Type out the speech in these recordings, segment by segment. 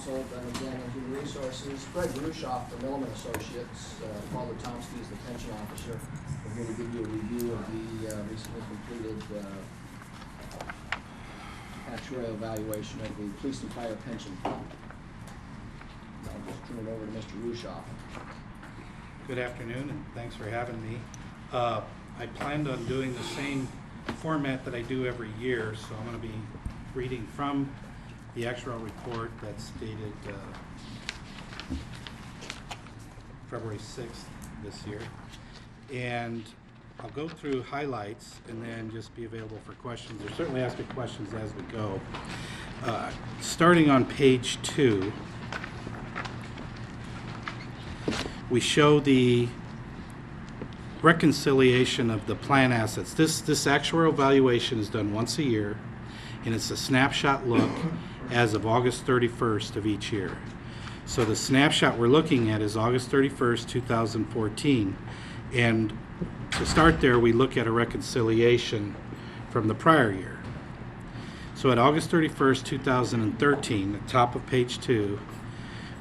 Counsel, and again, in Human Resources. Fred Rushoff from Milliman Associates, Father Tomsky is the pension officer. We're here to give you a review of the recently completed actuarial evaluation of the police and fire pension fund. I'll just turn it over to Mr. Rushoff. Good afternoon, and thanks for having me. I planned on doing the same format that I do every year, so I'm going to be reading from the actuarial report that's dated February 6th this year. And I'll go through highlights and then just be available for questions, or certainly ask you questions as we go. Starting on page 2, we show the reconciliation of the plan assets. This actuarial valuation is done once a year, and it's a snapshot look as of August 31st of each year. So the snapshot we're looking at is August 31st, 2014. And to start there, we look at a reconciliation from the prior year. So at August 31st, 2013, at the top of page 2,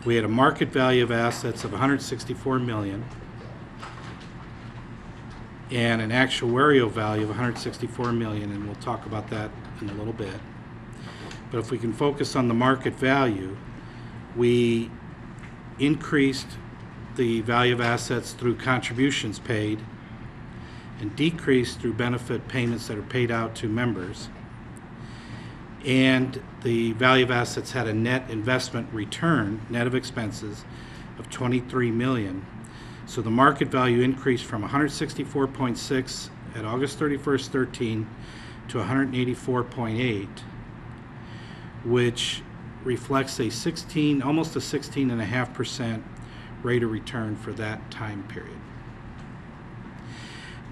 we had a market value of assets of $164 million and an actuarial value of $164 million, and we'll talk about that in a little bit. But if we can focus on the market value, we increased the value of assets through contributions paid and decreased through benefit payments that are paid out to members. And the value of assets had a net investment return, net of expenses, of $23 million. So the market value increased from 164.6 at August 31st, 13 to 184.8, which reflects a almost a 16.5% rate of return for that time period.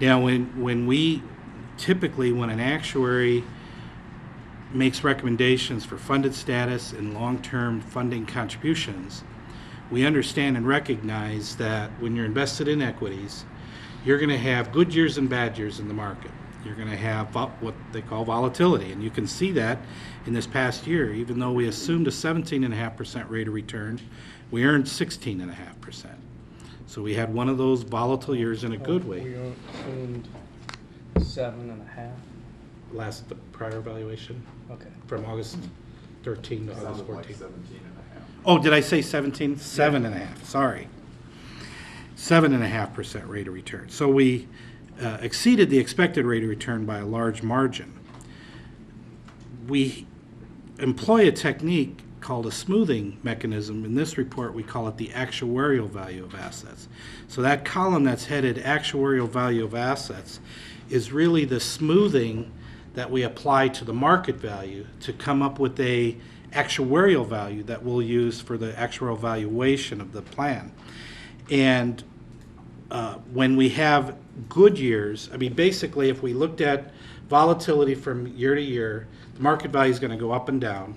Now, when an actuary makes recommendations for funded status and long-term funding contributions, we understand and recognize that when you're invested in equities, you're going to have good years and bad years in the market. You're going to have what they call volatility, and you can see that in this past year. Even though we assumed a 17.5% rate of return, we earned 16.5%. So we had one of those volatile years in a good way. We assumed 7.5. The prior evaluation? Okay. From August 13 to August 14. Like 17.5. Oh, did I say 17? 7.5, sorry. 7.5% rate of return. So we exceeded the expected rate of return by a large margin. We employ a technique called a smoothing mechanism. In this report, we call it the actuarial value of assets. So that column that's headed actuarial value of assets is really the smoothing that we apply to the market value to come up with a actuarial value that we'll use for the actuarial valuation of the plan. And when we have good years, basically if we looked at volatility from year to year, the market value is going to go up and down,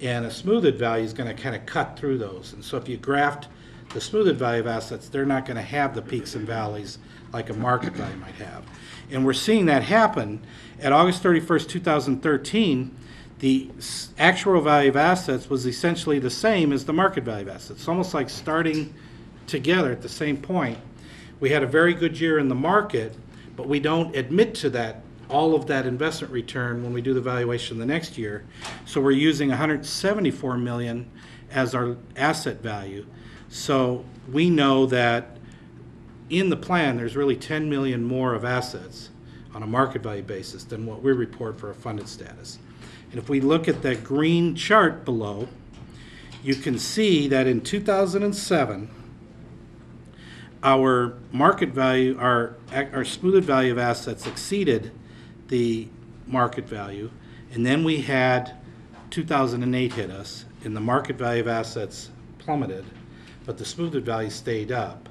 and a smoothed value is going to kind of cut through those. And so if you graphed the smoothed value of assets, they're not going to have the peaks and valleys like a market value might have. And we're seeing that happen. At August 31st, 2013, the actuarial value of assets was essentially the same as the market value of assets. It's almost like starting together at the same point. We had a very good year in the market, but we don't admit to that, all of that investment return, when we do the valuation the next year. So we're using $174 million as our asset value. So we know that in the plan there's really $10 million more of assets on a market value basis than what we report for a funded status. And if we look at that green chart below, you can see that in 2007, our market value, our smoothed value of assets exceeded the market value, and then we had 2008 hit us, and the market value of assets plummeted, but the smoothed value stayed up.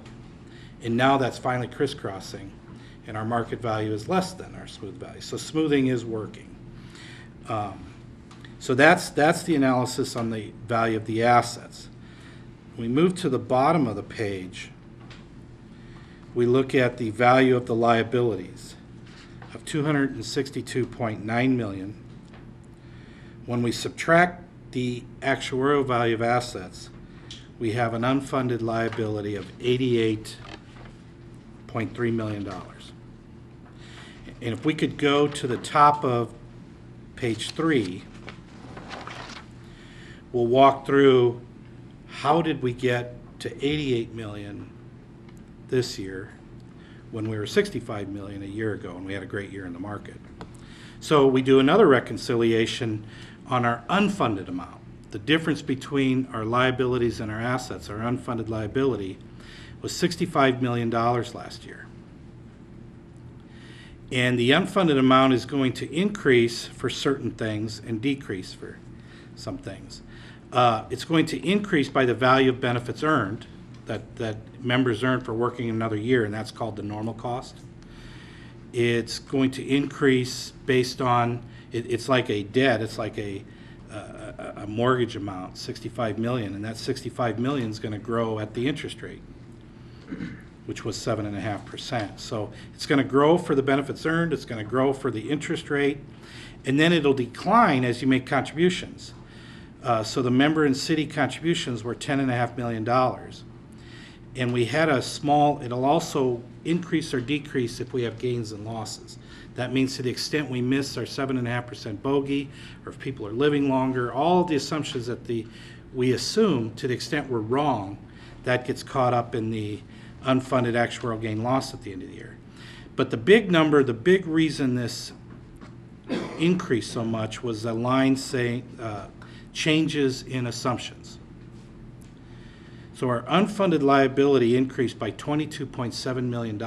And now that's finally crisscrossing, and our market value is less than our smooth value. So smoothing is working. So that's the analysis on the value of the assets. We move to the bottom of the page. We look at the value of the liabilities of $262.9 million. When we subtract the actuarial value of assets, we have an unfunded liability of $88.3 million. And if we could go to the top of page 3, we'll walk through how did we get to 88 million this year when we were 65 million a year ago and we had a great year in the market. So we do another reconciliation on our unfunded amount. The difference between our liabilities and our assets, our unfunded liability, was $65 million last year. And the unfunded amount is going to increase for certain things and decrease for some things. It's going to increase by the value of benefits earned, that members earn for working another year, and that's called the normal cost. It's going to increase based on, it's like a debt, it's like a mortgage amount, 65 million, and that 65 million is going to grow at the interest rate, which was 7.5%. So it's going to grow for the benefits earned, it's going to grow for the interest rate, and then it'll decline as you make contributions. So the member and city contributions were $10.5 million. And we had a small, it'll also increase or decrease if we have gains and losses. That means to the extent we miss our 7.5% bogey, or if people are living longer, all the assumptions that we assume, to the extent we're wrong, that gets caught up in the unfunded actuarial gain loss at the end of the year. But the big number, the big reason this increased so much was the line saying changes in assumptions. So our unfunded liability increased by $22.7 million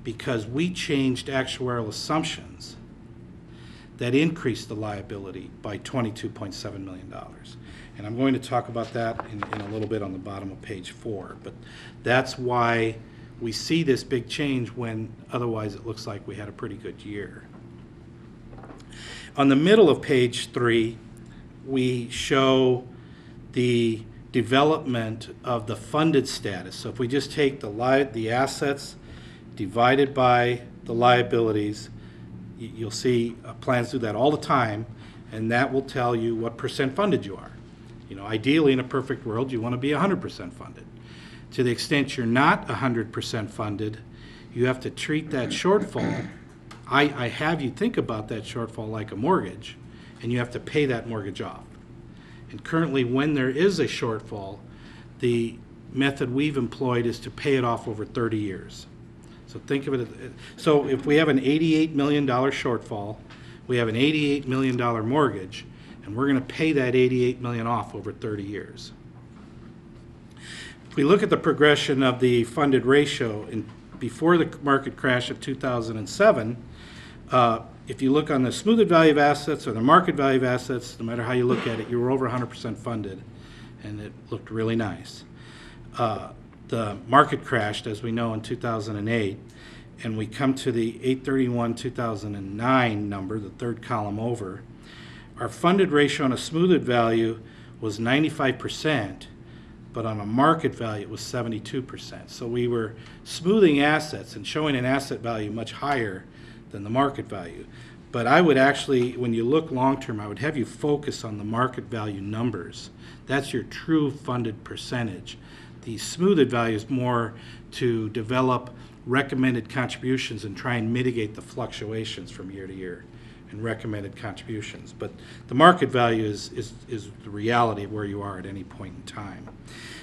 because we changed actuarial assumptions that increased the liability by $22.7 million. And I'm going to talk about that in a little bit on the bottom of page 4. But that's why we see this big change when otherwise it looks like we had a pretty good year. On the middle of page 3, we show the development of the funded status. So if we just take the assets divided by the liabilities, you'll see plans do that all the time, and that will tell you what percent funded you are. You know, ideally in a perfect world, you want to be 100% funded. To the extent you're not 100% funded, you have to treat that shortfall. I have you think about that shortfall like a mortgage, and you have to pay that mortgage off. And currently, when there is a shortfall, the method we've employed is to pay it off over 30 years. So think of it, so if we have an $88 million shortfall, we have an $88 million mortgage, and we're going to pay that $88 million off over 30 years. If we look at the progression of the funded ratio before the market crash of 2007, if you look on the smoothed value of assets or the market value of assets, no matter how you look at it, you were over 100% funded, and it looked really nice. The market crashed, as we know, in 2008, and we come to the 8/31/2009 number, the third column over. Our funded ratio on a smoothed value was 95%, but on a market value it was 72%. So we were smoothing assets and showing an asset value much higher than the market value. But I would actually, when you look long-term, I would have you focus on the market value numbers. That's your true funded percentage. The smoothed value is more to develop recommended contributions and try and mitigate the fluctuations from year to year in recommended contributions. But the market value is the reality of where you are at any point in time.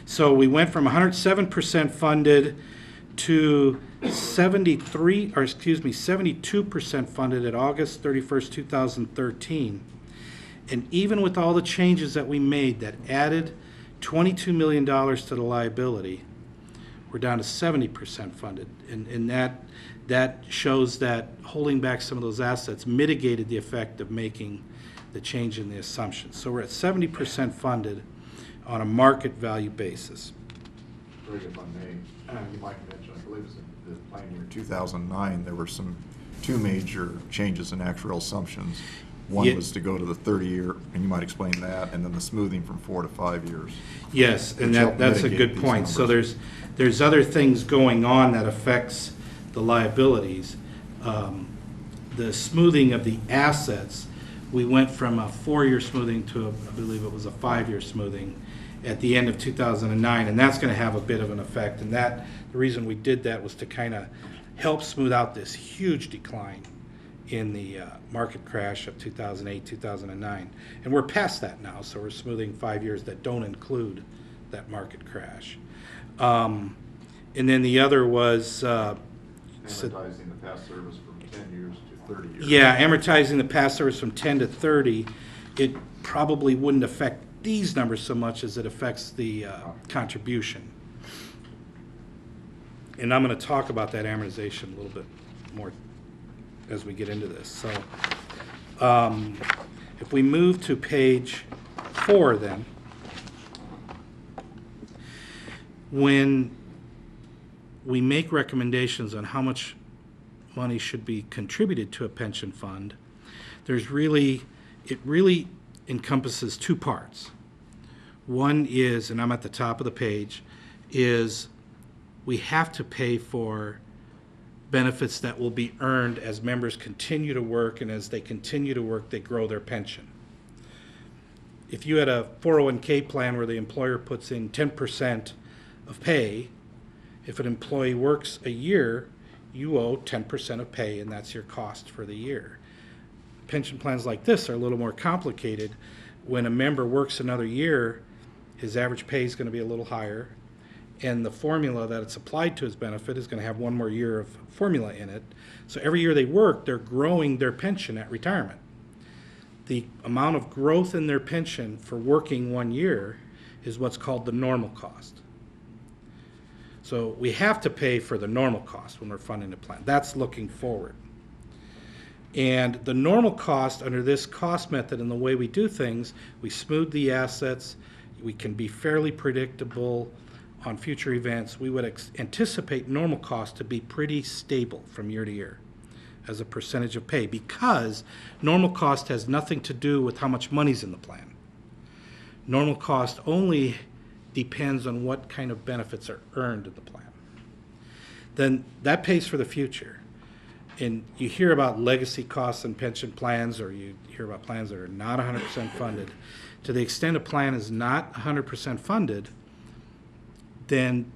So we went from 107% funded to 72% funded at August 31st, 2013. And even with all the changes that we made that added $22 million to the liability, we're down to 70% funded. And that shows that holding back some of those assets mitigated the effect of making the change in the assumptions. So we're at 70% funded on a market value basis. Greg, if I may, you might mention, I believe it was in the plan year 2009, there were two major changes in actuarial assumptions. One was to go to the 30-year, and you might explain that, and then the smoothing from 4 to 5 years. Yes, and that's a good point. So there's other things going on that affects the liabilities. The smoothing of the assets we went from a 4-year smoothing to, I believe it was a 5-year smoothing at the end of 2009, and that's going to have a bit of an effect. And the reason we did that was to kind of help smooth out this huge decline in the market crash of 2008, 2009. And we're past that now, so we're smoothing 5 years that don't include that market crash. And then the other was Amortizing the past service from 10 years to 30 years. yeah, amortizing the past service from 10 to 30, it probably wouldn't affect these numbers so much as it affects the contribution. And I'm going to talk about that amortization a little bit more as we get into this. So if we move to page 4 then, when we make recommendations on how much money should be contributed to a pension fund, it really encompasses 2 parts. One is, and I'm at the top of the page, is we have to pay for benefits that will be earned as members continue to work, and as they continue to work, they grow their pension. If you had a 401k plan where the employer puts in 10% of pay, if an employee works a year, you owe 10% of pay, and that's your cost for the year. Pension plans like this are a little more complicated. When a member works another year, his average pay is going to be a little higher, and the formula that it's applied to his benefit is going to have 1 more year of formula in it. So every year they work, they're growing their pension at retirement. The amount of growth in their pension for working 1 year is what's called the normal cost. So we have to pay for the normal cost when we're funding the plan. That's looking forward. And the normal cost under this cost method and the way we do things, we smooth the assets, we can be fairly predictable on future events. We would anticipate normal cost to be pretty stable from year to year as a percentage of pay, because normal cost has nothing to do with how much money's in the plan. Normal cost only depends on what kind of benefits are earned in the plan. Then that pays for the future. And you hear about legacy costs in pension plans, or you hear about plans that are not 100% funded. To the extent a plan is not 100% funded, then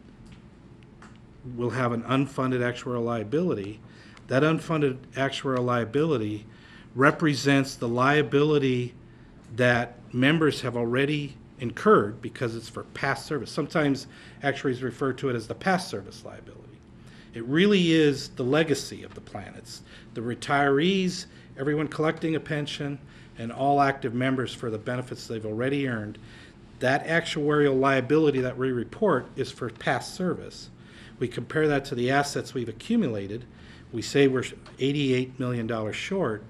we'll have an unfunded actuarial liability. That unfunded actuarial liability represents the liability that members have already incurred because it's for past service. Sometimes actuaries refer to it as the past service liability. It really is the legacy of the plan. It's the retirees, everyone collecting a pension, and all active members for the benefits they've already earned. That actuarial liability that we report is for past service. We compare that to the assets we've accumulated. We say we're $88 million short,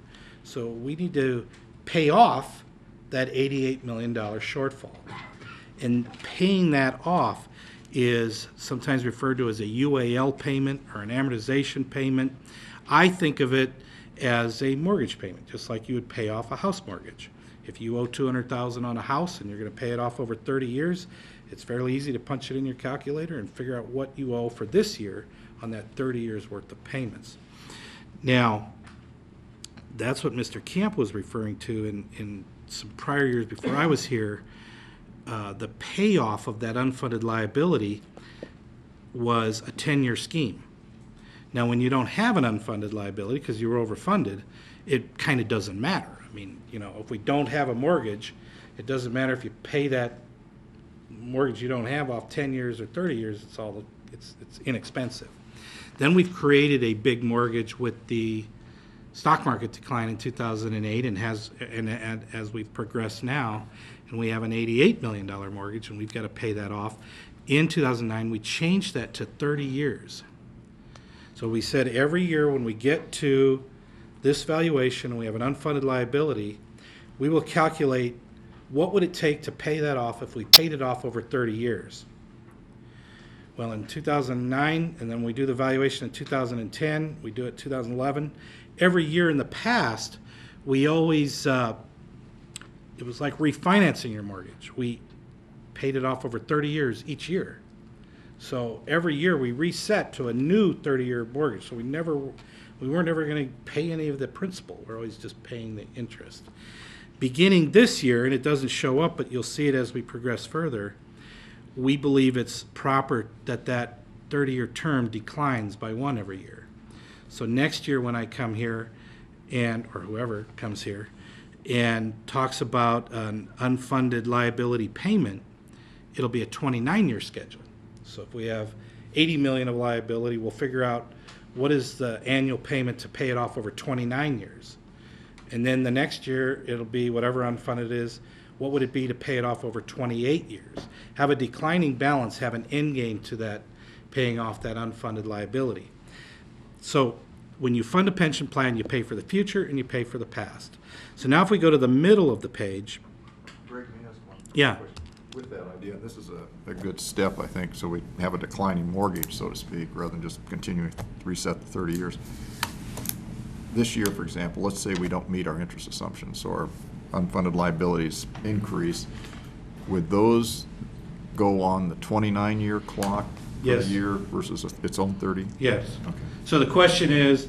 so we need to pay off that $88 million shortfall. And paying that off is sometimes referred to as a UAL payment or an amortization payment. I think of it as a mortgage payment, just like you would pay off a house mortgage. If you owe $200,000 on a house and you're going to pay it off over 30 years, it's fairly easy to punch it in your calculator and figure out what you owe for this year on that 30 years worth of payments. Now, that's what Mr. Camp was referring to in some prior years before I was here. The payoff of that unfunded liability was a 10-year scheme. Now, when you don't have an unfunded liability because you were overfunded, it kind of doesn't matter. I mean, you know, if we don't have a mortgage, it doesn't matter if you pay that mortgage you don't have off 10 years or 30 years. It's inexpensive. Then we've created a big mortgage with the stock market decline in 2008, and as we've progressed now, and we have an $88 million mortgage, and we've got to pay that off. In 2009, we changed that to 30 years. So we said every year when we get to this valuation and we have an unfunded liability, we will calculate what would it take to pay that off if we paid it off over 30 years. Well, in 2009, and then we do the valuation in 2010, we do it 2011. Every year in the past, we always, it was like refinancing your mortgage. We paid it off over 30 years each year. So every year we reset to a new 30-year mortgage. So we never We weren't ever going to pay any of the principal. We're always just paying the interest. Beginning this year, and it doesn't show up, but you'll see it as we progress further, we believe it's proper that that 30-year term declines by 1 every year. So next year when I come here, or whoever comes here, and talks about an unfunded liability payment, it'll be a 29-year schedule. So if we have 80 million of liability, we'll figure out what is the annual payment to pay it off over 29 years. And then the next year, it'll be whatever unfunded is, what would it be to pay it off over 28 years? Have a declining balance, have an end game to that, paying off that unfunded liability. So when you fund a pension plan, you pay for the future and you pay for the past. So now if we go to the middle of the page. Greg, may I ask one Yeah. question? With that idea, this is a good step, I think, so we have a declining mortgage, so to speak, rather than just continuing to reset the 30 years. This year, for example, let's say we don't meet our interest assumptions, so our unfunded liabilities increase. Would those go on the 29-year clock per Yes. year versus its own 30? Yes. Okay. So the question is,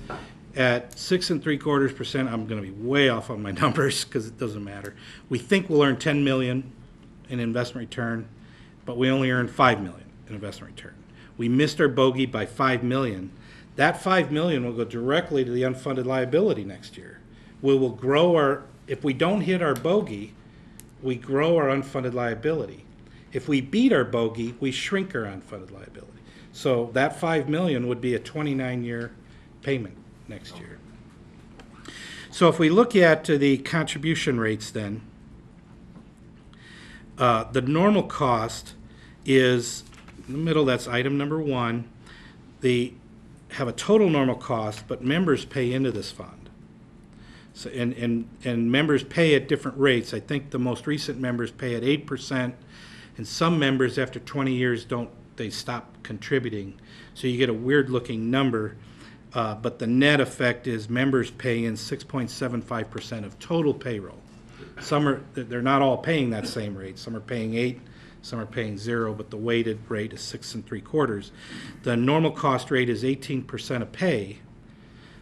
at 6 3/4%, I'm going to be way off on my numbers because it doesn't matter. We think we'll earn 10 million in investment return, but we only earned 5 million in investment return. We missed our bogey by 5 million. That 5 million will go directly to the unfunded liability next year. We will grow if we don't hit our bogey, we grow our unfunded liability. If we beat our bogey, we shrink our unfunded liability. So that 5 million would be a 29-year payment next year. So if we look at the contribution rates then, the normal cost is in the middle, that's item number 1. They have a total normal cost, but members pay into this fund. So, and members pay at different rates. I think the most recent members pay at 8%, and some members after 20 years they stop contributing. So you get a weird looking number, but the net effect is members pay in 6.75% of total payroll. They're not all paying that same rate. Some are paying 8, some are paying 0, but the weighted rate is 6 3/4. The normal cost rate is 18% of pay.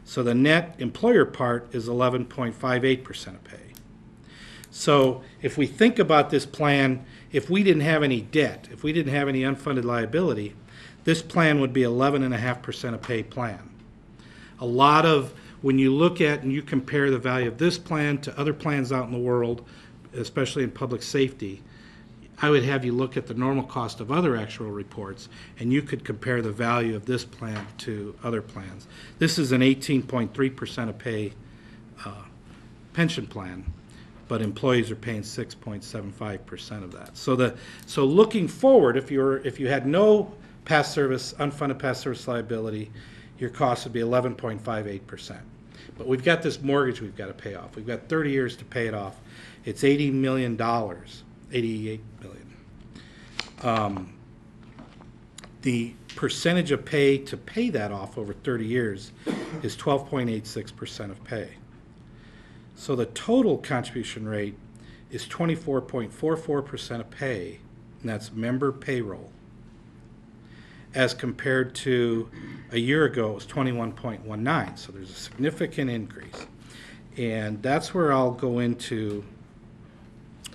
So the net employer part is 11.58% of pay. So if we think about this plan, if we didn't have any debt, if we didn't have any unfunded liability, this plan would be 11.5% of pay plan. When you look at and you compare the value of this plan to other plans out in the world, especially in public safety, I would have you look at the normal cost of other actual reports, and you could compare the value of this plan to other plans. This is an 18.3% of pay pension plan, but employees are paying 6.75% of that. So looking forward, if you had no past service, unfunded past service liability, your cost would be 11.58%. But we've got this mortgage we've got to pay off. We've got 30 years to pay it off. It's $80 million, $88 million. The percentage of pay to pay that off over 30 years is 12.86% of pay. So the total contribution rate is 24.44% of pay, and that's member payroll, as compared to a year ago it was 21.19. So there's a significant increase. And that's where I'll go into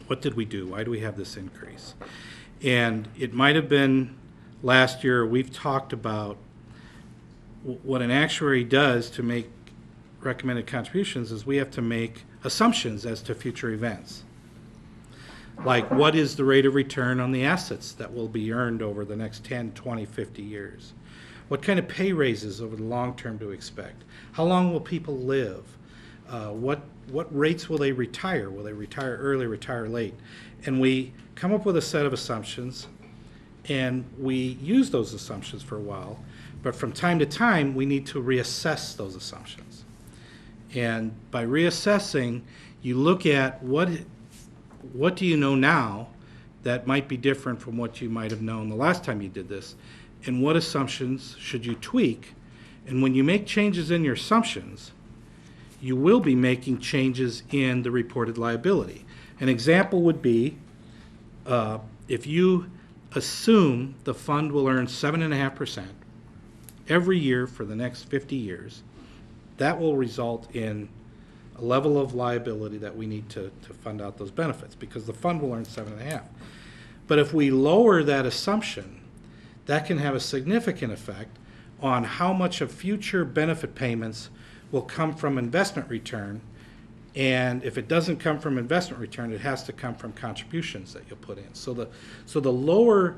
what did we do? Why do we have this increase? And it might have been last year, we've talked about what an actuary does to make recommended contributions is we have to make assumptions as to future events. Like, what is the rate of return on the assets that will be earned over the next 10, 20, 50 years? What kind of pay raises over the long term do we expect? How long will people live? What rates will they retire? Will they retire early, retire late? And we come up with a set of assumptions, and we use those assumptions for a while, but from time to time, we need to reassess those assumptions. And by reassessing, you look at what do you know now that might be different from what you might have known the last time you did this, and what assumptions should you tweak? And when you make changes in your assumptions, you will be making changes in the reported liability. An example would be if you assume the fund will earn 7.5% every year for the next 50 years, that will result in a level of liability that we need to fund out those benefits, because the fund will earn 7.5. But if we lower that assumption, that can have a significant effect on how much of future benefit payments will come from investment return. And if it doesn't come from investment return, it has to come from contributions that you'll put in. So the lower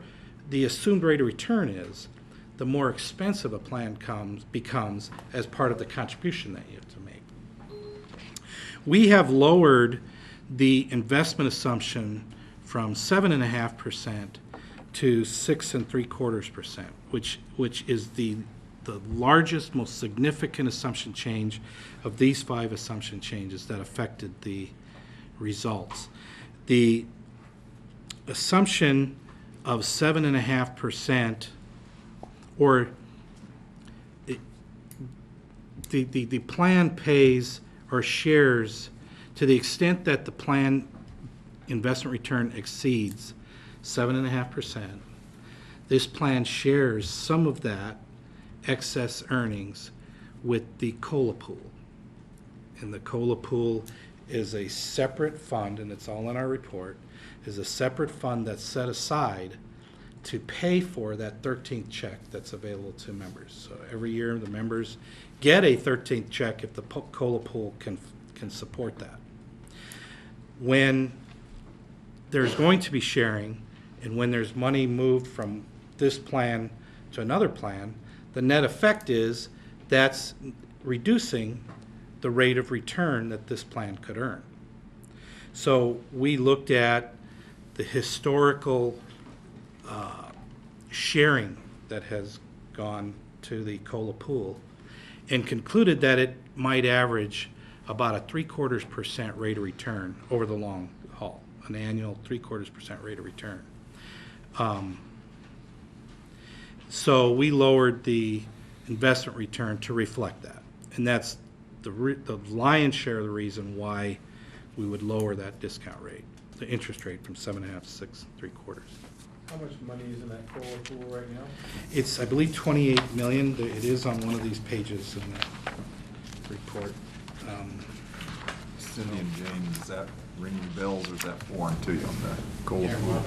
the assumed rate of return is, the more expensive a plan becomes as part of the contribution that you have to make. We have lowered the investment assumption from 7.5% to 6.75%, which is the largest, most significant assumption change of these 5 assumption changes that affected the results. The assumption of 7.5%, or the plan pays or shares to the extent that the plan investment return exceeds 7.5%. This plan shares some of that excess earnings with the COLA pool. And the COLA pool is a separate fund, and it's all in our report, is a separate fund that's set aside to pay for that 13th check that's available to members. So every year the members get a 13th check if the COLA pool can support that. When there's going to be sharing, and when there's money moved from this plan to another plan, the net effect is that's reducing the rate of return that this plan could earn. So we looked at the historical sharing that has gone to the COLA pool and concluded that it might average about a 0.75% rate of return over the long haul, an annual 0.75% rate of return. So we lowered the investment return to reflect that, and that's the lion's share of the reason why we would lower that discount rate, the interest rate, from 7.5 to 6.75. How much money is in that COLA pool right now? It's, I believe, 28 million. It is on one of these pages in that report. Cindy and Jane, does that ring your bells, or is that foreign to you on the COLA Yeah, pool?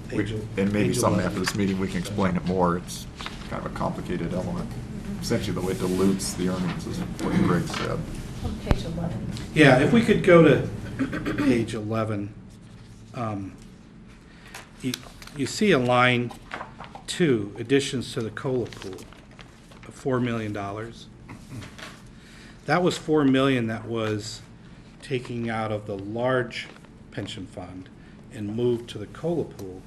Page- And maybe page something 11. after this meeting, we can explain it more. It's kind of a complicated element. Essentially, the way it dilutes the earnings is what Greg said. On page 11. Yeah, if we could go to page 11. You see a line 2, additions to the COLA pool, of $4 million. That was $4 million that was taking out of the large pension fund and moved to the COLA pool.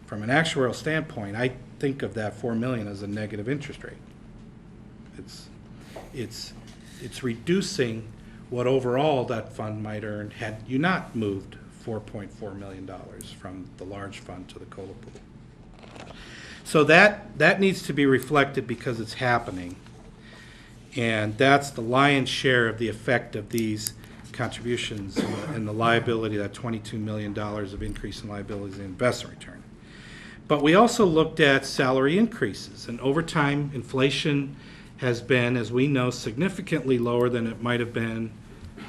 From an actuarial standpoint, I think of that $4 million as a negative interest rate. It's reducing what overall that fund might earn had you not moved $4.4 million from the large fund to the COLA pool. So that needs to be reflected because it's happening. And that's the lion's share of the effect of these contributions and the liability, that $22 million of increase in liabilities and investment return. But we also looked at salary increases, and over time, inflation has been, as we know, significantly lower than it might have been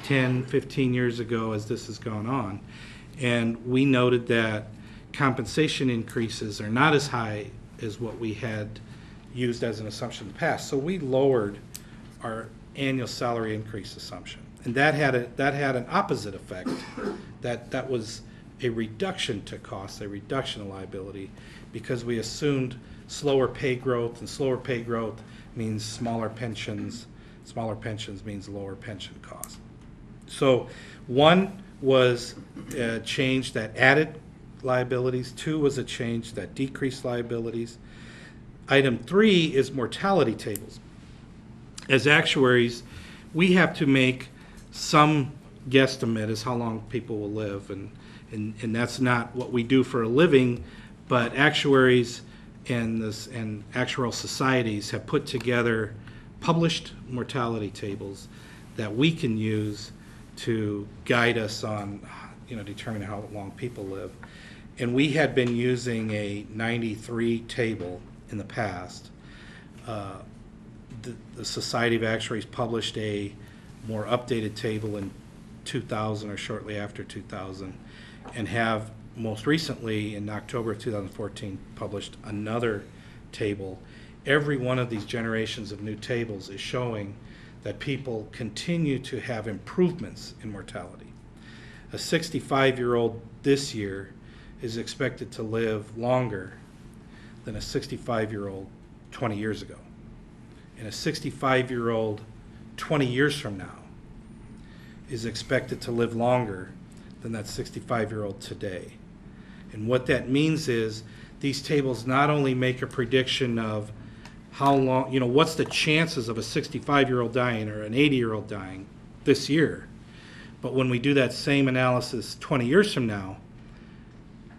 10, 15 years ago as this has gone on. And we noted that compensation increases are not as high as what we had used as an assumption in the past. So we lowered our annual salary increase assumption. And that had an opposite effect. That was a reduction to cost, a reduction in liability, because we assumed slower pay growth, and slower pay growth means smaller pensions. Smaller pensions means lower pension costs. So one was a change that added liabilities. 2 was a change that decreased liabilities. Item 3 is mortality tables. As actuaries, we have to make some guesstimate as how long people will live, and that's not what we do for a living, but actuaries and actuarial societies have put together published mortality tables that we can use to guide us on, determining how long people live. And we had been using a 93 table in the past. the Society of Actuaries published a more updated table in 2000 or shortly after 2000, and have most recently in October of 2014 published another table. Every one of these generations of new tables is showing that people continue to have improvements in mortality. A 65-year-old this year is expected to live longer than a 65-year-old 20 years ago. And a 65-year-old 20 years from now is expected to live longer than that 65-year-old today. And what that means is these tables not only make a prediction of how long, what's the chances of a 65-year-old dying or an 80-year-old dying this year, but when we do that same analysis 20 years from now,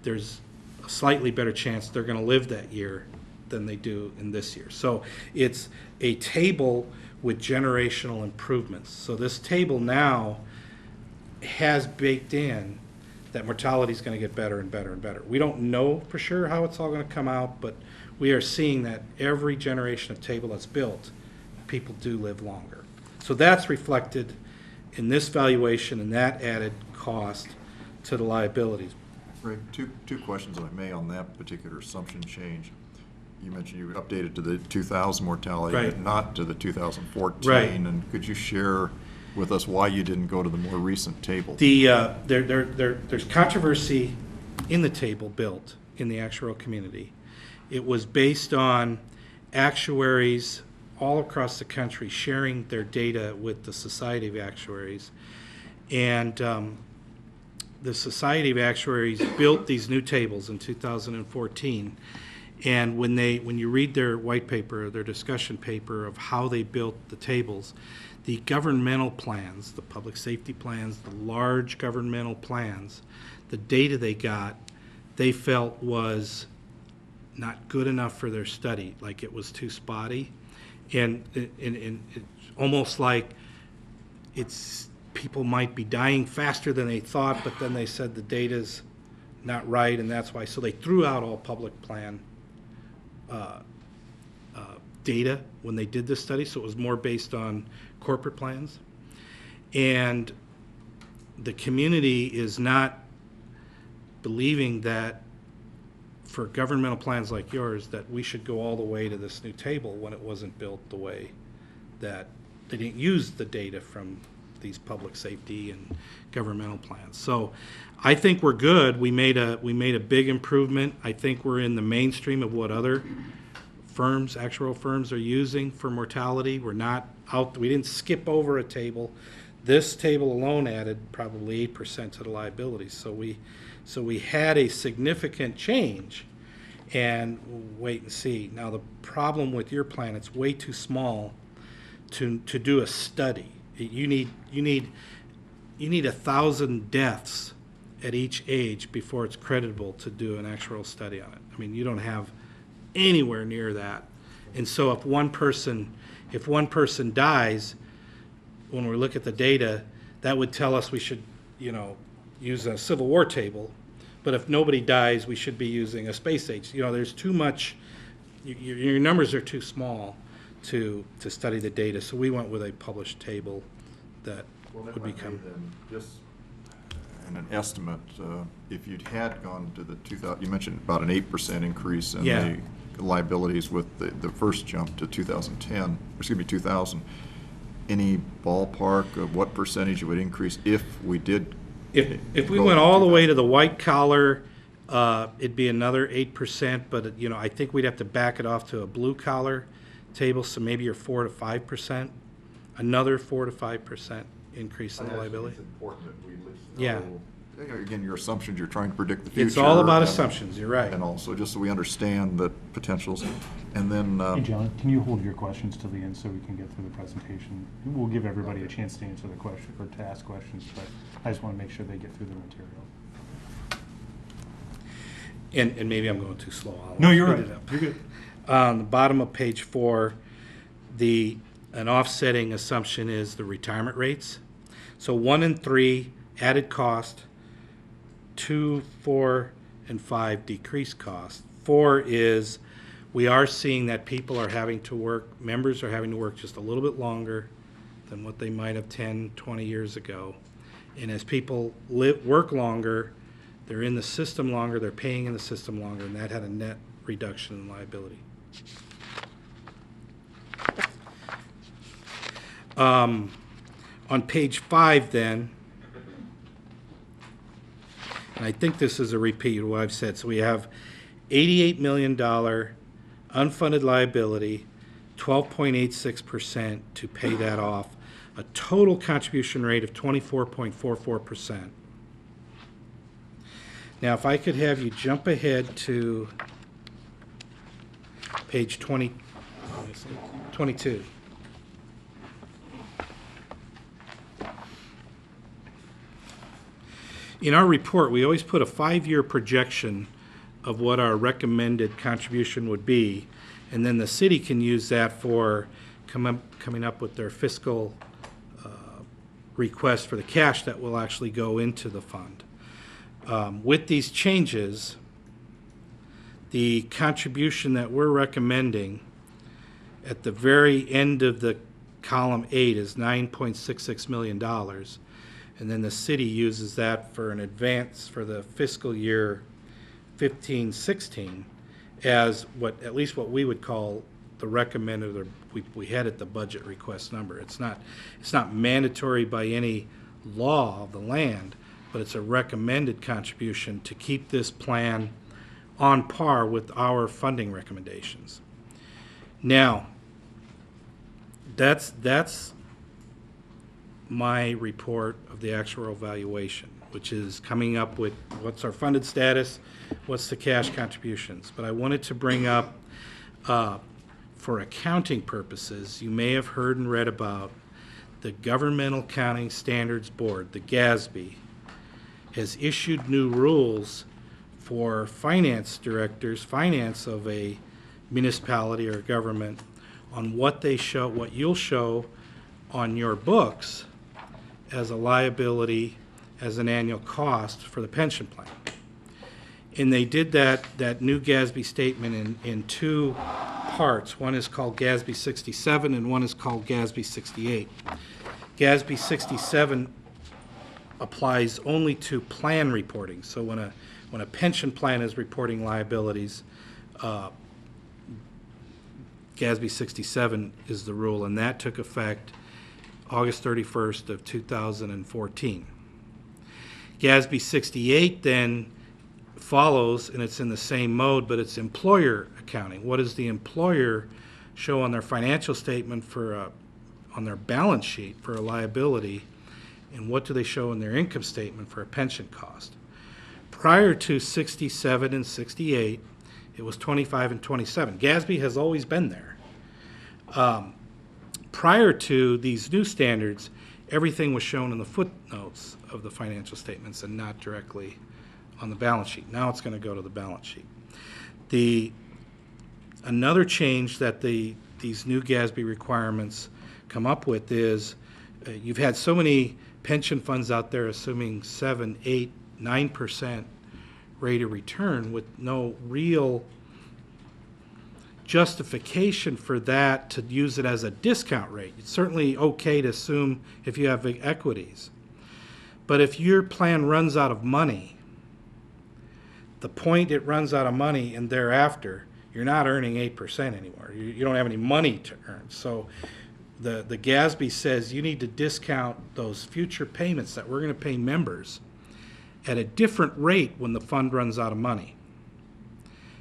there's a slightly better chance they're going to live that year than they do in this year. So it's a table with generational improvements. So this table now has baked in that mortality is going to get better and better and better. We don't know for sure how it's all going to come out, but we are seeing that every generation of table that's built, people do live longer. So that's reflected in this valuation and that added cost to the liabilities. Greg, two questions, if I may, on that particular assumption change. You mentioned you updated to the 2000 mortality, Right. but not to the 2014. Right. And could you share with us why you didn't go to the more recent table? There's controversy in the table built in the actuarial community. It was based on actuaries all across the country sharing their data with the Society of Actuaries. And the Society of Actuaries built these new tables in 2014. And when you read their white paper, their discussion paper of how they built the tables, the governmental plans, the public safety plans, the large governmental plans, the data they got, they felt was not good enough for their study, like it was too spotty. And it's almost like people might be dying faster than they thought, but then they said the data's not right, and that's why. So they threw out all public plan data when they did this study, so it was more based on corporate plans. And the community is not believing that for governmental plans like yours that we should go all the way to this new table when it wasn't built the way that they didn't use the data from these public safety and governmental plans. So I think we're good. We made a big improvement. I think we're in the mainstream of what other firms, actuarial firms, are using for mortality. We're not out, we didn't skip over a table. This table alone added probably 8% to the liabilities. So we had a significant change, and we'll wait and see. Now the problem with your plan, it's way too small to do a study. You need 1,000 deaths at each age before it's creditable to do an actuarial study on it. I mean, you don't have anywhere near that. And so if one person dies, when we look at the data, that would tell us we should, use a Civil War table. But if nobody dies, we should be using a space age. There's too much, your numbers are too small to study the data. So we went with a published table that would become. Just in an estimate, if you'd had gone to the 2000, you mentioned about an 8% increase in Yeah. the liabilities with the first jump to 2000. Any ballpark of what percentage it would increase if we did? If we go went to all the 2000? way to the white collar, it'd be another 8%, but I think we'd have to back it off to a blue collar table, so maybe you're 4 to 5%, another 4 to 5% increase in the liability. It's important that we at least Yeah. know. Again, your assumptions, you're trying to predict the future. It's all about and- assumptions, you're right. And also, just so we understand the potentials. And then, Hey, John, can you hold your questions till the end so we can get through the presentation? We'll give everybody a chance to answer the question, or to ask questions, but I just want to make sure they get through the material. And maybe I'm going too slow. I'll No, you're speed right. it up. You're good. On the bottom of page 4, an offsetting assumption is the retirement rates. So 1 and 3 added cost, 2, 4, and 5 decreased cost. 4 is We are seeing that people are having to work, members are having to work just a little bit longer than what they might have 10, 20 years ago. And as people work longer, they're in the system longer, they're paying in the system longer, and that had a net reduction in liability. On page 5 then, and I think this is a repeat of what I've said, so we have $88 million unfunded liability, 12.86% to pay that off, a total contribution rate of 24.44%. Now, if I could have you jump ahead to page 22. In our report, we always put a 5-year projection of what our recommended contribution would be, and then the city can use that for coming up with their fiscal request for the cash that will actually go into the fund. With these changes, the contribution that we're recommending at the very end of the column 8 is $9.66 million. And then the city uses that for an advance for the fiscal year 15-16 as at least what we would call the recommended, or we had it the budget request number. It's not mandatory by any law of the land, but it's a recommended contribution to keep this plan on par with our funding recommendations. Now, that's my report of the actuarial valuation, which is coming up with what's our funded status, what's the cash contributions. But I wanted to bring up, for accounting purposes, you may have heard and read about the Governmental Accounting Standards Board, the GASB, has issued new rules for finance directors, finance of a municipality or government, on what they show, what you'll show on your books as a liability, as an annual cost for the pension plan. And they did that new GASB statement in 2 parts. One is called GASB 67 and one is called GASB 68. GASB 67 applies only to plan reporting. So when a pension plan is reporting liabilities, GASB 67 is the rule, and that took effect August 31st of 2014. GASB 68 then follows, and it's in the same mode, but it's employer accounting. What does the employer show on their financial statement on their balance sheet for a liability, and what do they show in their income statement for a pension cost? Prior to 67 and 68, it was 25 and 27. GASB has always been there. Prior to these new standards, everything was shown in the footnotes of the financial statements and not directly on the balance sheet. Now it's going to go to the balance sheet. Another change that these new GASB requirements come up with is you've had so many pension funds out there assuming 7, 8, 9% rate of return with no real justification for that to use it as a discount rate. It's certainly okay to assume if you have big equities. But if your plan runs out of money, the point it runs out of money and thereafter, you're not earning 8% anymore. You don't have any money to earn. So the GASB says you need to discount those future payments that we're going to pay members at a different rate when the fund runs out of money.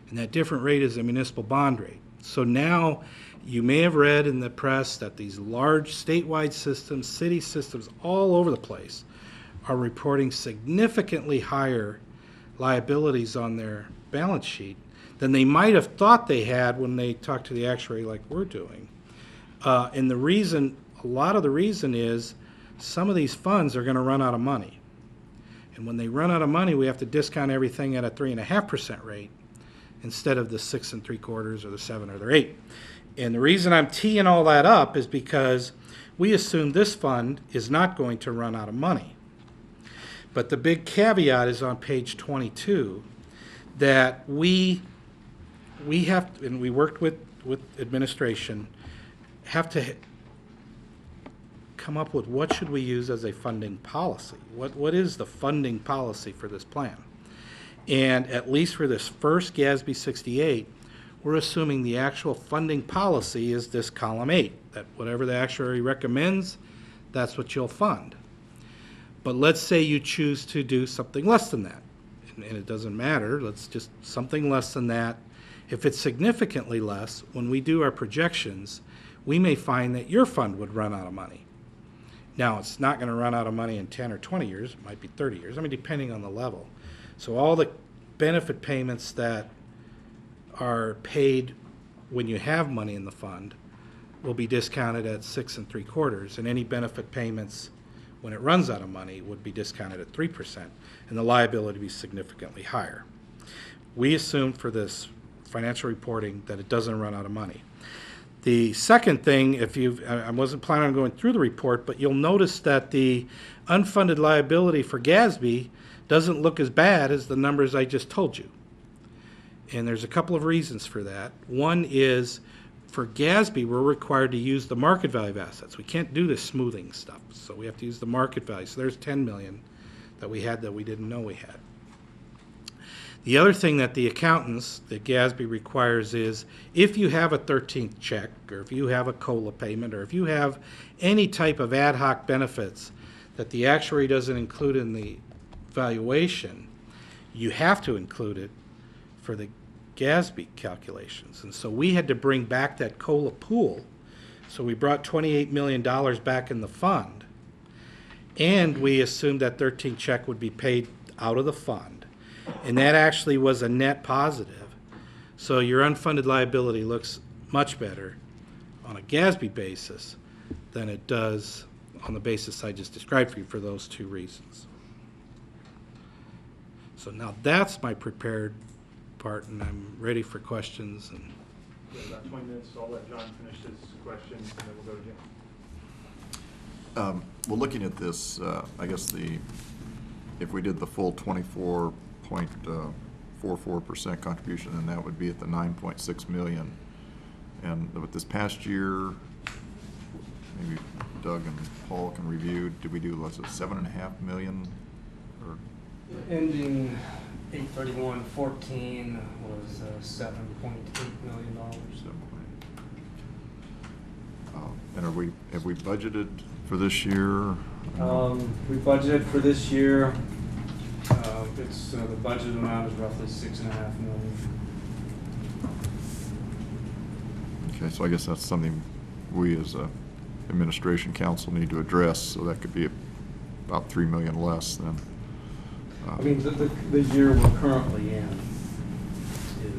And that different rate is a municipal bond rate. So now you may have read in the press that these large statewide systems, city systems all over the place are reporting significantly higher liabilities on their balance sheet than they might have thought they had when they talked to the actuary like we're doing. And a lot of the reason is some of these funds are going to run out of money. And when they run out of money, we have to discount everything at a 3.5% rate instead of the 6 3/4 or the 7 or the 8. And the reason I'm teeing all that up is because we assume this fund is not going to run out of money. But the big caveat is on page 22 that we we have, and we worked with administration, have to come up with what should we use as a funding policy? What is the funding policy for this plan? And at least for this first GASB 68, we're assuming the actual funding policy is this column 8, that whatever the actuary recommends, that's what you'll fund. But let's say you choose to do something less than that, and it doesn't matter, let's just something less than that. If it's significantly less, when we do our projections, we may find that your fund would run out of money. Now, it's not going to run out of money in 10 or 20 years, it might be 30 years, I mean, depending on the level. So all the benefit payments that are paid when you have money in the fund will be discounted at 6 3/4, and any benefit payments when it runs out of money would be discounted at 3%, and the liability would be significantly higher. We assume for this financial reporting that it doesn't run out of money. The second thing, I wasn't planning on going through the report, but you'll notice that the unfunded liability for GASB doesn't look as bad as the numbers I just told you. And there's a couple of reasons for that. One is, for GASB, we're required to use the market value of assets. We can't do this smoothing stuff, so we have to use the market value. So there's $10 million that we had that we didn't know we had. The other thing that the accountants, that GASB requires, is if you have a 13th check, or if you have a COLA payment, or if you have any type of ad hoc benefits that the actuary doesn't include in the valuation, you have to include it for the GASB calculations. And so we had to bring back that COLA pool. So we brought $28 million back in the fund, and we assumed that 13th check would be paid out of the fund. And that actually was a net positive. So your unfunded liability looks much better on a GASB basis than it does on the basis I just described for you, for those two reasons. So now that's my prepared part, and I'm ready for questions. And We have about 20 minutes, so I'll let John finish his questions, and then we'll go to Jim. Well, looking at this, I guess if we did the full 24.44% contribution, then that would be at the 9.6 million. And with this past year, maybe Doug and Paul can review, did we do, was it 7.5 million? Or Ending 8/31/14 was $7.8 million. And have we budgeted for this year? We budgeted for this year. The budget amount is roughly $6.5 million. Okay, so I guess that's something we as a administration council need to address, so that could be about 3 million less than. I mean, the year we're currently in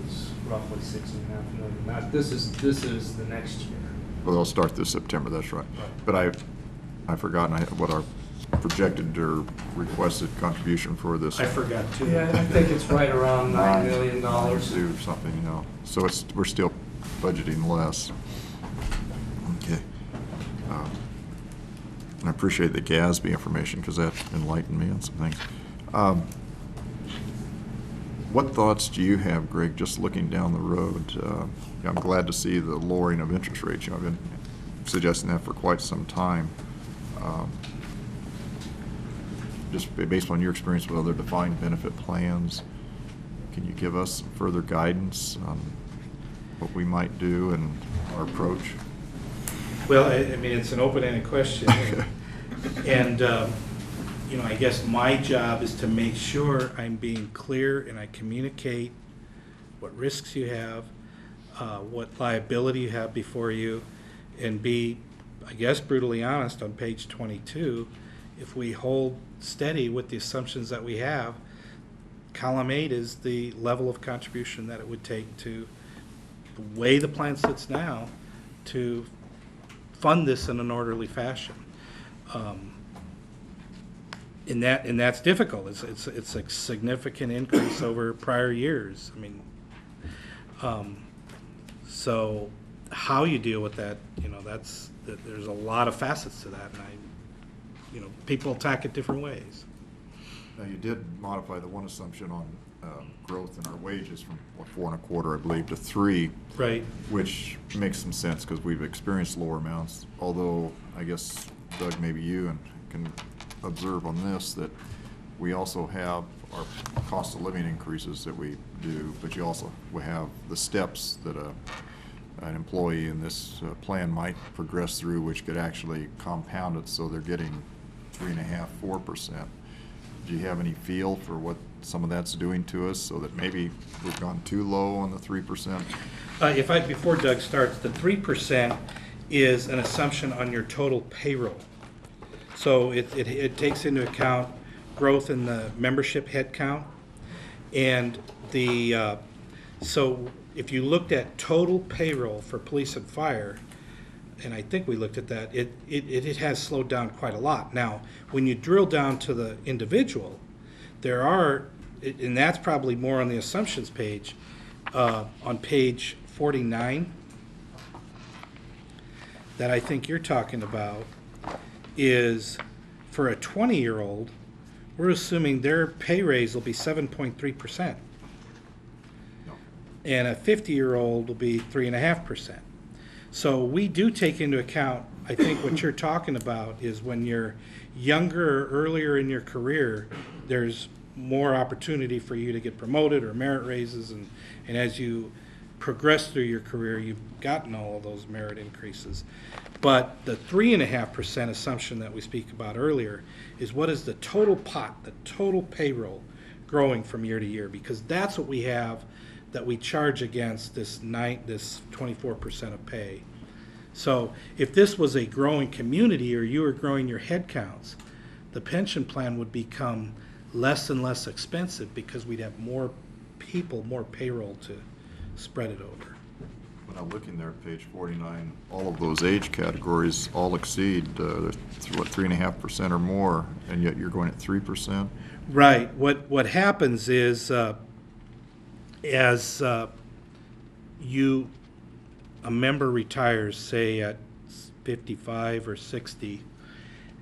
is roughly $6.5 million. This is the next year. Well, they'll start this September, that's right. But I've forgotten what our projected or requested contribution for this. I forgot too. Yeah, I think it's right around $9 million. Or something, you know. So we're still budgeting less. Okay. And I appreciate the GASB information because that enlightened me on some things. What thoughts do you have, Greg, just looking down the road? I'm glad to see the lowering of interest rates. You know, I've been suggesting that for quite some time. Just based on your experience with other defined benefit plans, can you give us some further guidance on what we might do and our approach? Well, I mean, it's an open-ended question. And I guess my job is to make sure I'm being clear and I communicate what risks you have, what liability you have before you, and be, I guess, brutally honest on page 22. If we hold steady with the assumptions that we have, column 8 is the level of contribution that it would take to, the way the plan sits now, to fund this in an orderly fashion. And that's difficult. It's a significant increase over prior years. I mean, so how you deal with that, there's a lot of facets to that, and people attack it different ways. Now, you did modify the one assumption on growth in our wages from, what, 4.25, I believe, to 3. Right. Which makes some sense, because we've experienced lower amounts, although I guess, Doug, maybe you can observe on this, that we also have our cost of living increases that we do, but we have the steps that an employee in this plan might progress through, which could actually compound it, so they're getting 3.5%, 4%. Do you have any feel for what some of that's doing to us, so that maybe we've gone too low on the 3%? Before Doug starts, the 3% is an assumption on your total payroll. So it takes into account growth in the membership headcount, and so if you looked at total payroll for police and fire, and I think we looked at that, it has slowed down quite a lot. Now, when you drill down to the individual, there are, and that's probably more on the assumptions page, on page 49, that I think you're talking about, is for a 20-year-old, we're assuming their pay raise will be 7.3%. No. And a 50-year-old will be 3.5%. So we do take into account, I think what you're talking about is when you're younger or earlier in your career, there's more opportunity for you to get promoted or merit raises, and as you progress through your career, you've gotten all of those merit increases. But the 3.5% assumption that we speak about earlier is what is the total pot, the total payroll growing from year to year, because that's what we have that we charge against this 24% of pay. So if this was a growing community or you were growing your head counts, the pension plan would become less and less expensive because we'd have more people, more payroll to spread it over. When I'm looking there at page 49, all of those age categories all exceed, 3.5% or more, and yet you're going at 3%? Right. What happens is as a member retires, say at 55 or 60,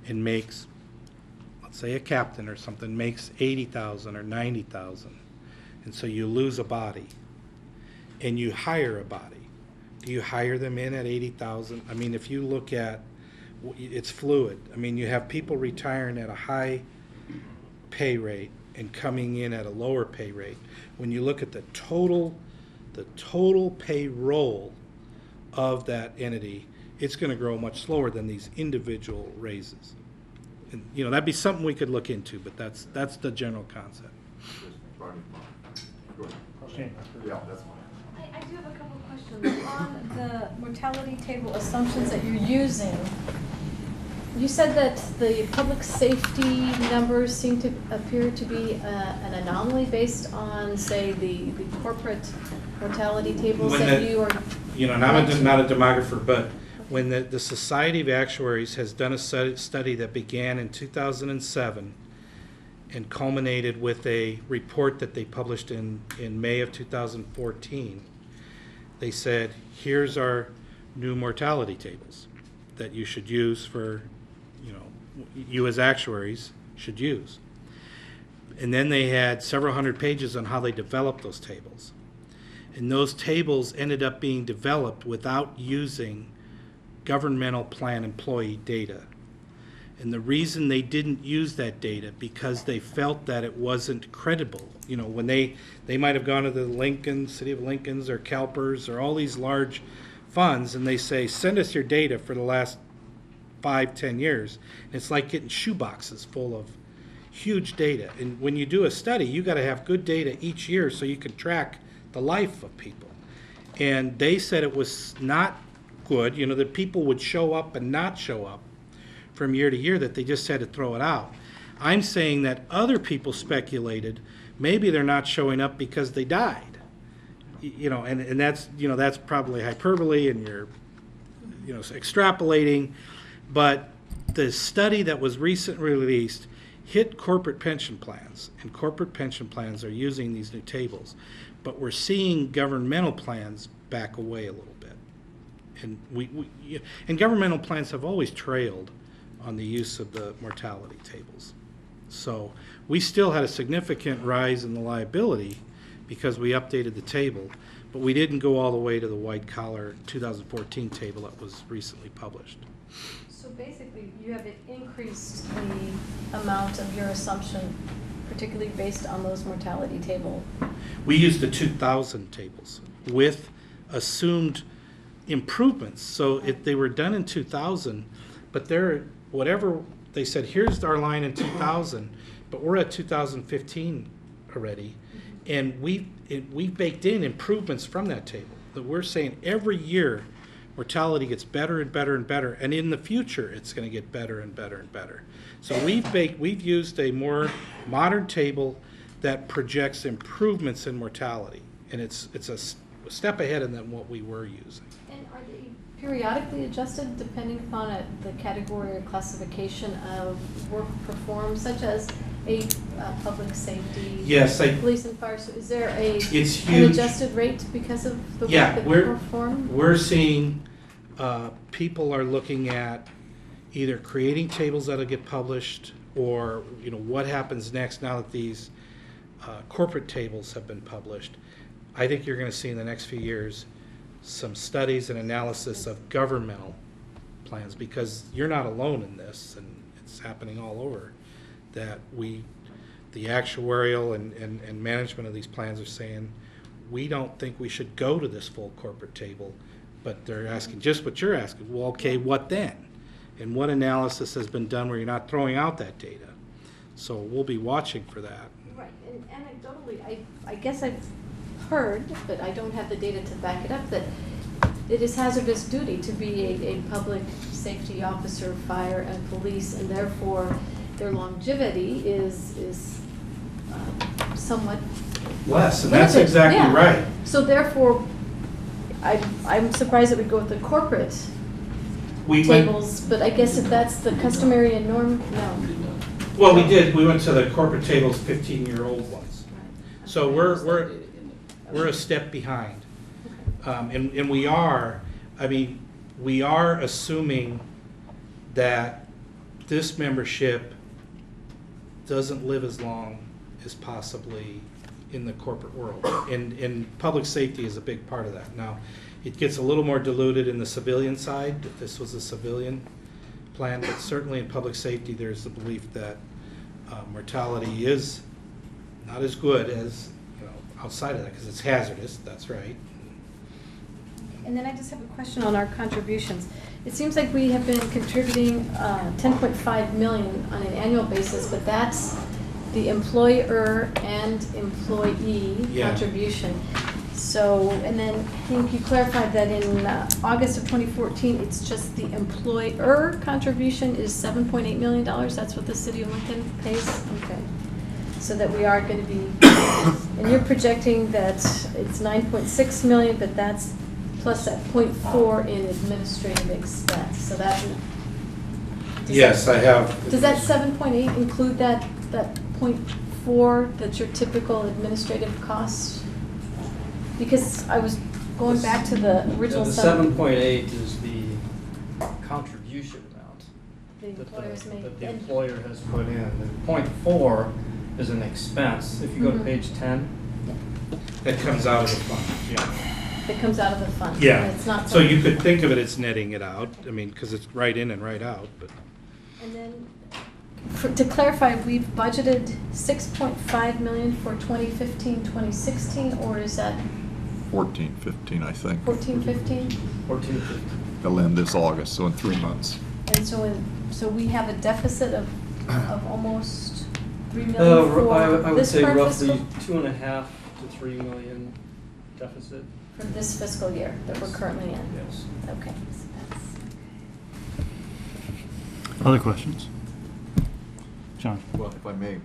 and makes, let's say a captain or something, makes 80,000 or 90,000, and so you lose a body, and you hire a body. Do you hire them in at 80,000? I mean, if you look at, it's fluid. I mean, you have people retiring at a high pay rate and coming in at a lower pay rate. When you look at the total payroll of that entity, it's going to grow much slower than these individual raises. And that'd be something we could look into, but that's the general concept. Yeah, that's fine. I do have a couple of questions. On the mortality table assumptions that you're using, you said that the public safety numbers seem to appear to be an anomaly based on, say, the corporate mortality tables that you are... And I'm not a demographer, but when the Society of Actuaries has done a study that began in 2007 and culminated with a report that they published in May of 2014, they said, here's our new mortality tables that you should use for, you as actuaries should use. And then they had several hundred pages on how they developed those tables. And those tables ended up being developed without using governmental plan employee data. And the reason they didn't use that data, because they felt that it wasn't credible. When they might have gone to the Lincoln, City of Lincolns or CalPERS or all these large funds, and they say, send us your data for the last 5-10 years. And it's like getting shoeboxes full of huge data. And when you do a study, you got to have good data each year so you can track the life of people. And they said it was not good, that people would show up and not show up from year to year, that they just had to throw it out. I'm saying that other people speculated maybe they're not showing up because they died. And that's probably hyperbole, and you're extrapolating, but the study that was recently released hit corporate pension plans, and corporate pension plans are using these new tables, but we're seeing governmental plans back away a little bit. And and governmental plans have always trailed on the use of the mortality tables. So we still had a significant rise in the liability because we updated the table, but we didn't go all the way to the white collar 2014 table that was recently published. So basically, you have increased the amount of your assumption, particularly based on those mortality table. We used the 2000 tables with assumed improvements. So if they were done in 2000, but they're, whatever, they said, here's our line in 2000, but we're at 2015 already. And we baked in improvements from that table. That we're saying every year mortality gets better and better and better, and in the future it's going to get better and better and better. So we've used a more modern table that projects improvements in mortality, and it's a step ahead than what we were using. And are they periodically adjusted depending upon the category or classification of work performed, such as a public safety? Yes, Police and fire, so is there it's an huge. adjusted rate because of the work Yeah, that we're- you perform? We're seeing people are looking at either creating tables that'll get published, or what happens next now that these corporate tables have been published. I think you're going to see in the next few years some studies and analysis of governmental plans, because you're not alone in this, and it's happening all over, that the actuarial and management of these plans are saying, we don't think we should go to this full corporate table, but they're asking just what you're asking. Well, okay, what then? And what analysis has been done where you're not throwing out that data? So we'll be watching for that. Right, and anecdotally, I guess I've heard, but I don't have the data to back it up, that it is hazardous duty to be a public safety officer, fire and police, and therefore their longevity is somewhat Less, and that's limited. exactly Yeah. right. So therefore, I'm surprised that we go with the corporate We went, tables, but I guess if that's the customary and norm, no. well, we did, we went to the corporate tables, 15-year-old ones. So we're a step behind. And we are assuming that this membership doesn't live as long as possibly in the corporate world. And public safety is a big part of that. Now, it gets a little more diluted in the civilian side, if this was a civilian plan, but certainly in public safety, there's the belief that mortality is not as good as outside of that, because it's hazardous, that's right. And then I just have a question on our contributions. It seems like we have been contributing 10.5 million on an annual basis, but that's the employer and employee Yeah. contribution. So, and then I think you clarified that in August of 2014, it's just the employer contribution is $7.8 million. That's what the city of Lincoln pays? Okay. So that we are going to be, and you're projecting that it's 9.6 million, but that's plus that 0.4 in administrative expense. So that. Yes, I have. Does that 7.8 include that 0.4 that's your typical administrative cost? Because I was going back to the original. The 7.8 is the contribution amount The that employers make. that the And- employer has put in. The 0.4 is an expense. If you go to Mhm. page 10, That comes out of the fund, yeah. That comes out of the fund. Yeah, And it's not. so you could think of it as netting it out, I mean, because it's right in and right out, but. And then, to clarify, we've budgeted 6.5 million for 2015, 2016, or is that 14, 15, I think. 14, 15? 14 to 15. They'll end this August, so in 3 months. And so we have a deficit of almost 3 million I for would this say current roughly fiscal? 2.5 to 3 million deficit. For this fiscal year that we're currently in? Yes. Okay. So that's- Other questions? John? Well, if I may,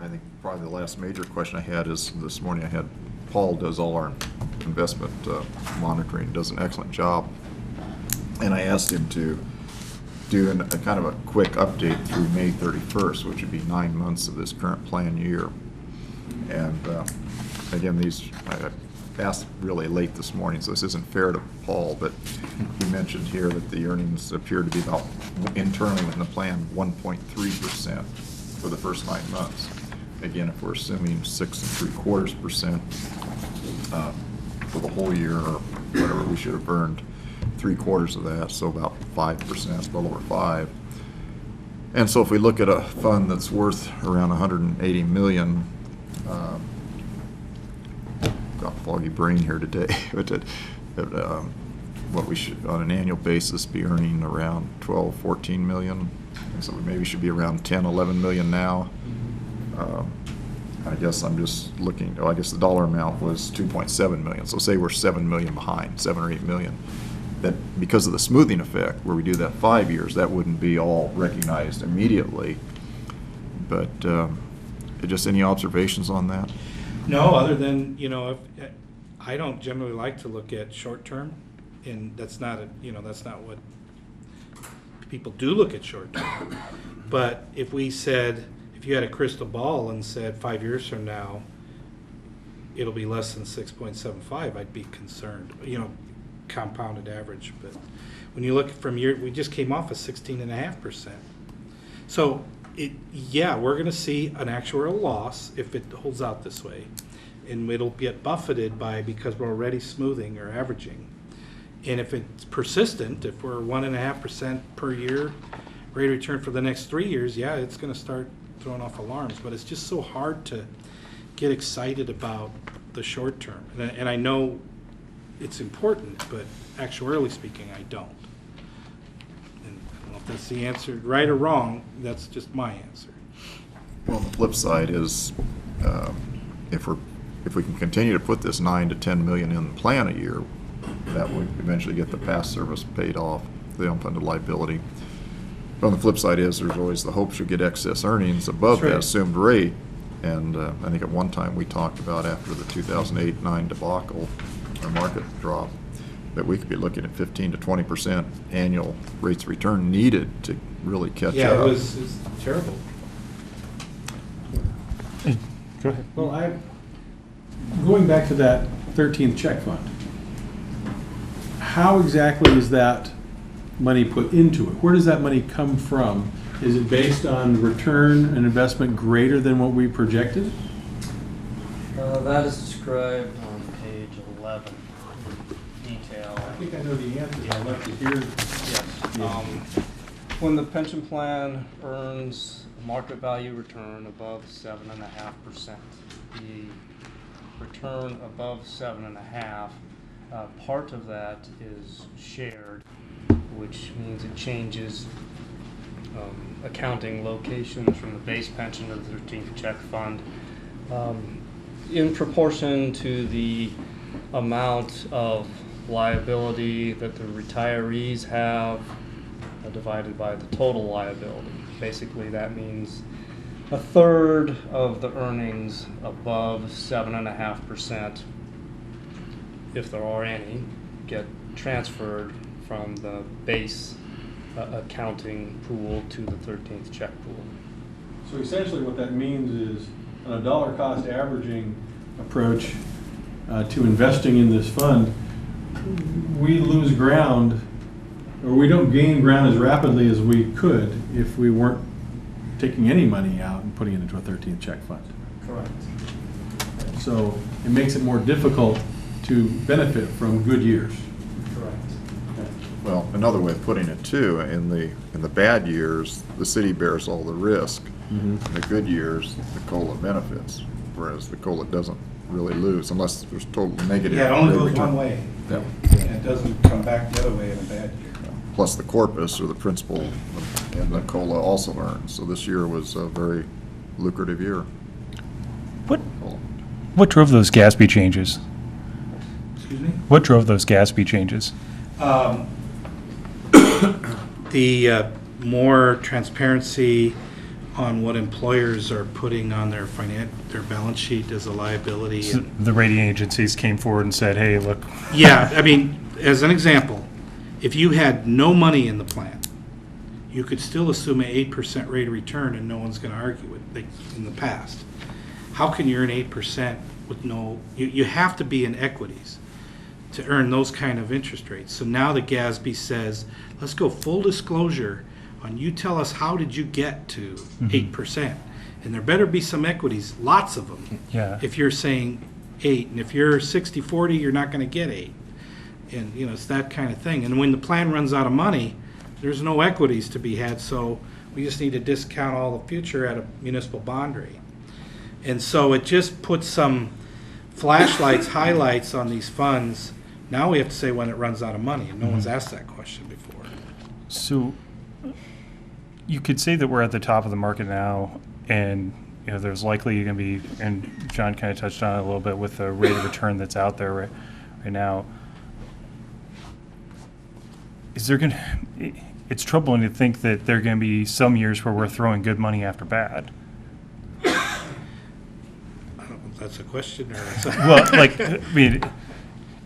I think probably the last major question I had is, this morning I had, Paul does all our investment monitoring, does an excellent job. And I asked him to do a kind of a quick update through May 31st, which would be 9 months of this current plan year. And again, I asked really late this morning, so this isn't fair to Paul, but he mentioned here that the earnings appear to be about, internally in the plan, 1.3% for the first 9 months. Again, if we're assuming 6 3/4% for the whole year or whatever, we should have earned 3/4 of that, so about 5%, a little over 5. And so if we look at a fund that's worth around 180 million, got foggy brain here today, but what we should, on an annual basis, be earning around 12, 14 million. And so we maybe should be around 10, 11 million now. I guess I'm just looking, I guess the dollar amount was 2.7 million. So say we're 7 million behind, 7 or 8 million. That because of the smoothing effect, where we do that 5 years, that wouldn't be all recognized immediately. But just any observations on that? No, other than, if, I don't generally like to look at short-term, and that's not what people do look at short-term. But if you had a crystal ball and said 5 years from now, it'll be less than 6.75, I'd be concerned, compounded average. But when you look from we just came off of 16.5%. So we're going to see an actuarial loss if it holds out this way, and it'll get buffeted because we're already smoothing or averaging. And if it's persistent, if we're 1.5% per year rate of return for the next 3 years, it's going to start throwing off alarms. But it's just so hard to get excited about the short term, and I know it's important, but actuarially speaking, I don't. And I don't know if that's the answer, right or wrong. That's just my answer. Well, the flip side is, if we can continue to put this 9 to 10 million in the plan a year, that would eventually get the past service paid off, the unfunded liability. But on the flip side is, there's always the hopes you'll get excess earnings above That's right. that assumed rate. And I think at one time we talked about, after the 2008-9 debacle, our market drop, that we could be looking at 15 to 20% annual rates of return needed to really catch Yeah, up. it's terrible. Go ahead. Well, going back to that 13th check fund, how exactly is that money put into it? Where does that money come from? Is it based on return and investment greater than what we projected? That is described on page 11 in detail. I think I know the answer. I'd like to hear. Yes. When the pension plan earns a market value return above 7.5%, the return above 7.5%, part of that is shared, which means it changes accounting locations from the base pension to the 13th check fund in proportion to the amount of liability that the retirees have divided by the total liability. Basically, that means a third of the earnings above 7.5%, if there are any, get transferred from the base accounting pool to the 13th check pool. So essentially what that means is, on a dollar cost averaging approach to investing in this fund, we lose ground, or we don't gain ground as rapidly as we could if we weren't taking any money out and putting it into a 13th check fund. Correct. So it makes it more difficult to benefit from good years. Correct. Well, another way of putting it too, in the bad years, the city bears all the risk. In the good years, the COLA benefits, whereas the COLA doesn't really lose unless there's total negative. Yeah, it only rate goes return. one way. Yeah. And it doesn't come back the other way in a bad year. Plus the corpus, or the principal, and the COLA also earns. So this year was a very lucrative year. What drove those GASB changes? Excuse me? What drove those GASB changes? The more transparency on what employers are putting on their balance sheet as a liability. So the rating agencies came forward and said, hey, look. Yeah, I mean, as an example, if you had no money in the plan, you could still assume an 8% rate of return and no one's going to argue with it in the past. How can you earn 8% with no, you have to be in equities to earn those kind of interest rates. So now the GASB says, let's go full disclosure on, you tell us how did you get to 8%. And there better be some equities, lots of them. Yeah. If you're saying 8, and if you're 60/40, you're not gonna get 8. And, it's that kind of thing. And when the plan runs out of money, there's no equities to be had, so we just need to discount all the future at a municipal bond rate. And so it just puts some flashlights, highlights on these funds. Now we have to say when it runs out of money, and no one's asked that question before. So you could say that we're at the top of the market now, and there's likely going to be, and John kind of touched on it a little bit with the rate of return that's out there right now. Is there going to? It's troubling to think that there are going to be some years where we're throwing good money after bad. I don't know if that's a question or it's Well,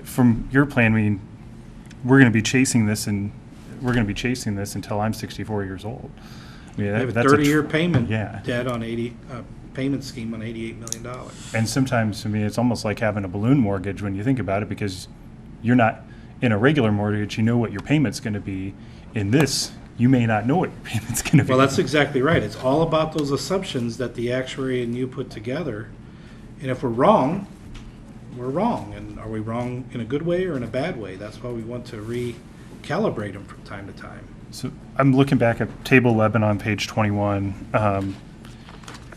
from your plan, we're going to be chasing this, and we're going to be chasing this until I'm 64 years old. we have a that's 30-year payment Yeah. debt on payment scheme on $88 million. And sometimes, it's almost like having a balloon mortgage when you think about it, because you're not in a regular mortgage. You know what your payment's going to be. In this, you may not know what your payment's going to be. Well, that's exactly right. It's all about those assumptions that the actuary and you put together. And if we're wrong, we're wrong. And are we wrong in a good way or in a bad way? That's why we want to recalibrate them from time to time. So I'm looking back at Table 11 on page 21,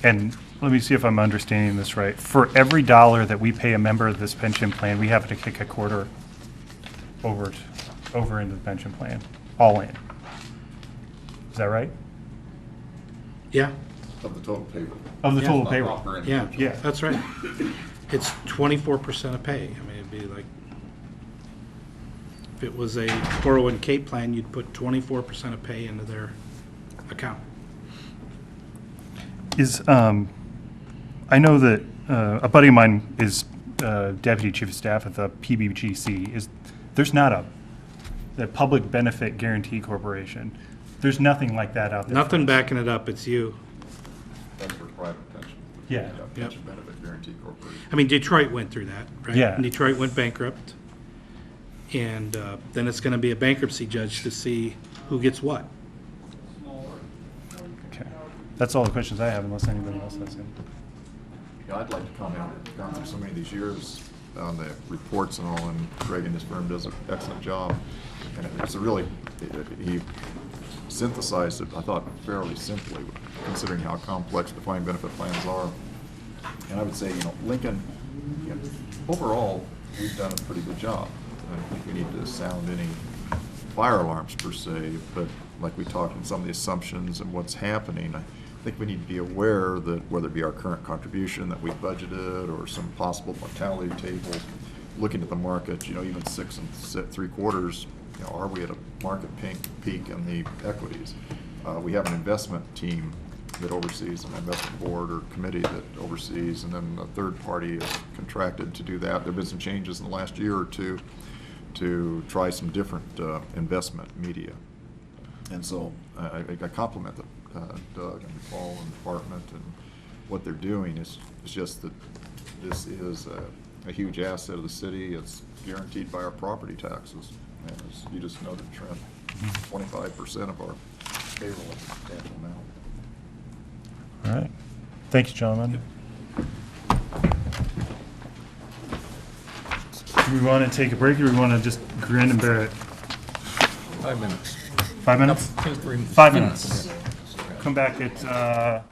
and let me see if I'm understanding this right. For every dollar that we pay a member of this pension plan, we have to kick a quarter over into the pension plan, all in. Is that right? Yeah, Of the total payroll. Of the Yeah. total Not payroll? per yeah, individual. yeah, that's right. It's 24% of pay. I mean, it'd be like, if it was a 401k plan, you'd put 24% of pay into their account. I know that a buddy of mine is deputy chief of staff at the PBGC. There's not the Public Benefit Guarantee Corporation. There's nothing like that out there. Nothing backing it up, it's you. That's for private pension. Yeah. Pension Benefit Guarantee Corporation. I mean, Detroit went through that, right? Yeah. And Detroit went bankrupt. And then it's going to be a bankruptcy judge to see who gets what. Okay. That's all the questions I have, unless anybody else has any. Yeah, I'd like to comment, I've gone through so many of these years on the reports and all, and Greg and his firm does an excellent job. And it's he synthesized it, I thought, fairly simply, considering how complex defined benefit plans are. And I would say, Lincoln, overall, we've done a pretty good job. I don't think we need to sound any fire alarms per se, but like we talked in some of the assumptions and what's happening, I think we need to be aware that whether it be our current contribution that we budgeted or some possible mortality tables, looking at the market, even 6 3/4, are we at a market peak in the equities? We have an investment team that oversees, an investment board or committee that oversees, and then a third party is contracted to do that. There have been some changes in the last year or two to try some different investment media. And so I compliment Doug and Paul and the department and what they're doing. It's just that this is a huge asset of the city. It's guaranteed by our property taxes. And as you just noted, Trent, 25% of our payroll is a substantial amount. All right. Thank you, gentlemen. Do we want to take a break, or do we want to just grin and bear it? 5 minutes. 5 minutes? 3 5 minutes. Come back at